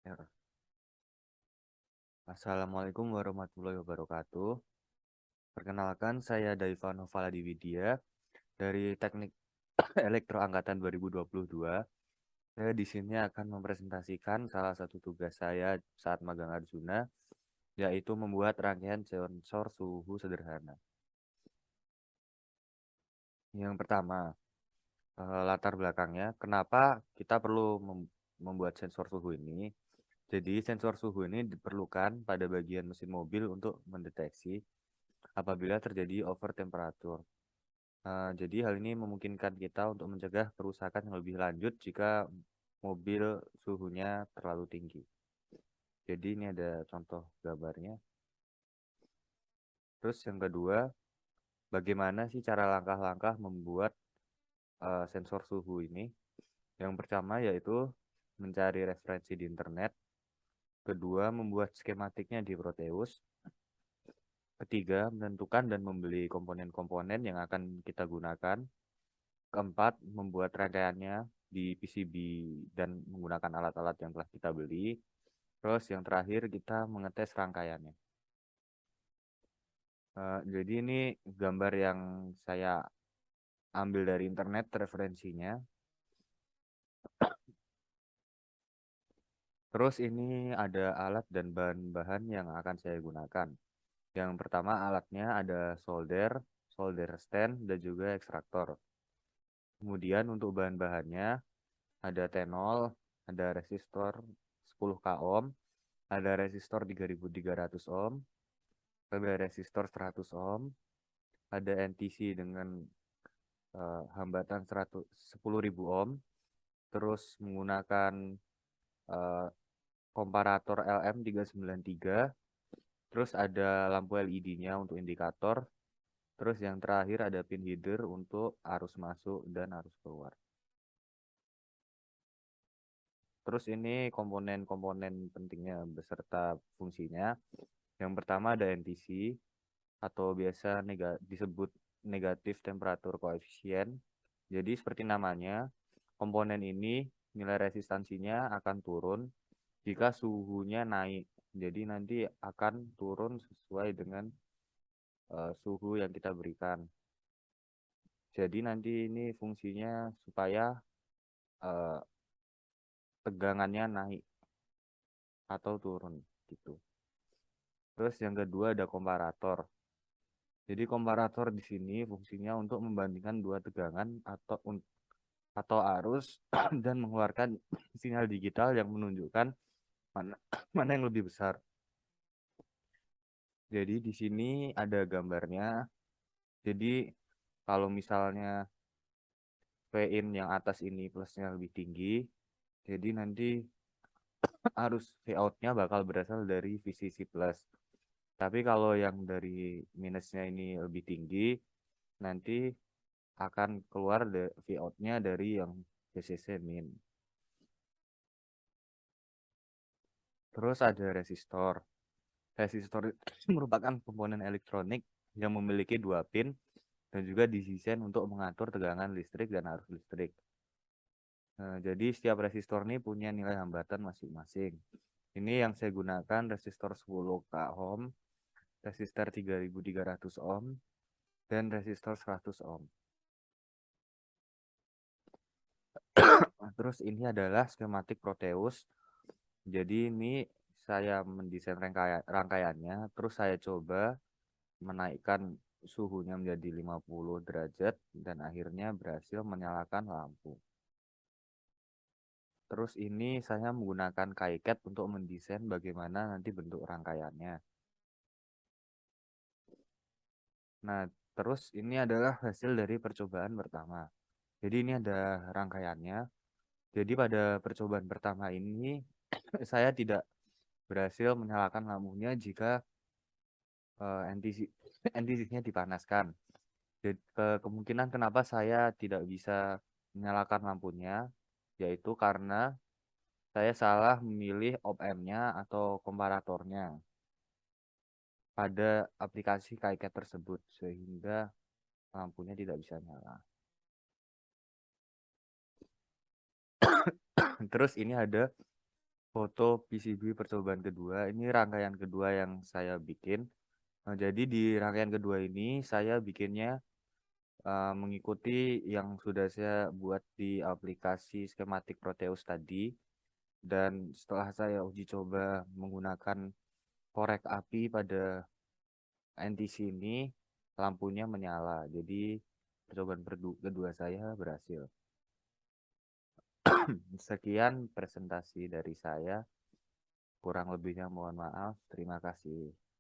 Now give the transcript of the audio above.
Ya. Assalamualaikum warahmatullahi wabarakatuh. Perkenalkan, saya Daiva Novala Widya dari Teknik Elektro Angkatan 2022. Saya di sini akan mempresentasikan salah satu tugas saya saat magang Arjuna, yaitu membuat rangkaian sensor suhu sederhana. Yang pertama, latar belakangnya, kenapa kita perlu membuat sensor suhu ini? Jadi, sensor suhu ini diperlukan pada bagian mesin mobil untuk mendeteksi apabila terjadi over temperatur. Jadi hal ini memungkinkan kita untuk mencegah kerusakan yang lebih lanjut jika mobil suhunya terlalu tinggi. Jadi ini ada contoh gambarnya. Terus yang kedua, bagaimana sih cara langkah-langkah membuat sensor suhu ini? Yang pertama yaitu mencari referensi di internet. Kedua, membuat skematiknya di Proteus. Ketiga, menentukan dan membeli komponen-komponen yang akan kita gunakan. Keempat, membuat rangkaiannya di PCB dan menggunakan alat-alat yang telah kita beli. Terus yang terakhir kita mengetes rangkaiannya. Jadi ini gambar yang saya ambil dari internet referensinya. Terus ini ada alat dan bahan-bahan yang akan saya gunakan. Yang pertama alatnya ada solder, solder stand, dan juga ekstraktor. Kemudian untuk bahan-bahannya ada tenol, ada resistor 10K ohm, ada resistor 3300 ohm, ada resistor 100 ohm, ada NTC dengan hambatan 10.000 ohm, terus menggunakan eh, komparator LM393, terus ada lampu LED-nya untuk indikator, terus yang terakhir ada pin header untuk arus masuk dan arus keluar. Terus ini komponen-komponen pentingnya beserta fungsinya. Yang pertama ada NTC atau biasa disebut negatif temperatur koefisien. Jadi seperti namanya, komponen ini nilai resistansinya akan turun jika suhunya naik. Jadi nanti akan turun sesuai dengan suhu yang kita berikan. Jadi nanti ini fungsinya supaya eh, tegangannya naik atau turun gitu. Terus yang kedua ada komparator. Jadi komparator di sini fungsinya untuk membandingkan dua tegangan atau arus dan mengeluarkan sinyal digital yang menunjukkan mana mana yang lebih besar. Jadi di sini ada gambarnya. Jadi kalau misalnya Vin yang atas ini plusnya lebih tinggi, jadi nanti arus Vout-nya bakal berasal dari VCC plus. Tapi kalau yang dari minusnya ini lebih tinggi, nanti akan keluar Vout-nya dari yang VCC min. Terus ada resistor. Resistor itu merupakan komponen elektronik yang memiliki dua pin dan juga didesain untuk mengatur tegangan listrik dan arus listrik. Nah, jadi setiap resistor ini punya nilai hambatan masing-masing. Ini yang saya gunakan resistor 10K ohm, resistor 3300 ohm, dan resistor 100 ohm. Nah, terus ini adalah skematik Proteus. Jadi ini saya mendesain rangkaiannya, terus saya coba menaikkan suhunya menjadi 50 derajat dan akhirnya berhasil menyalakan lampu. Terus ini saya menggunakan KiCad untuk mendesain bagaimana nanti bentuk rangkaiannya. Nah, terus ini adalah hasil dari percobaan pertama. Jadi ini ada rangkaiannya. Jadi pada percobaan pertama ini saya tidak berhasil menyalakan lampunya jika NTC NTC-nya dipanaskan. Jadi, kemungkinan kenapa saya tidak bisa menyalakan lampunya yaitu karena saya salah memilih op-amp-nya atau komparatornya pada aplikasi KiCad tersebut sehingga lampunya tidak bisa nyala. Terus ini ada Foto PCB percobaan kedua, ini rangkaian kedua yang saya bikin. Jadi di rangkaian kedua ini saya bikinnya mengikuti yang sudah saya buat di aplikasi skematik Proteus tadi. Dan setelah saya uji coba menggunakan korek api pada NTC ini, lampunya menyala. Jadi percobaan kedua saya berhasil. Sekian presentasi dari saya. Kurang lebihnya mohon maaf. Terima kasih.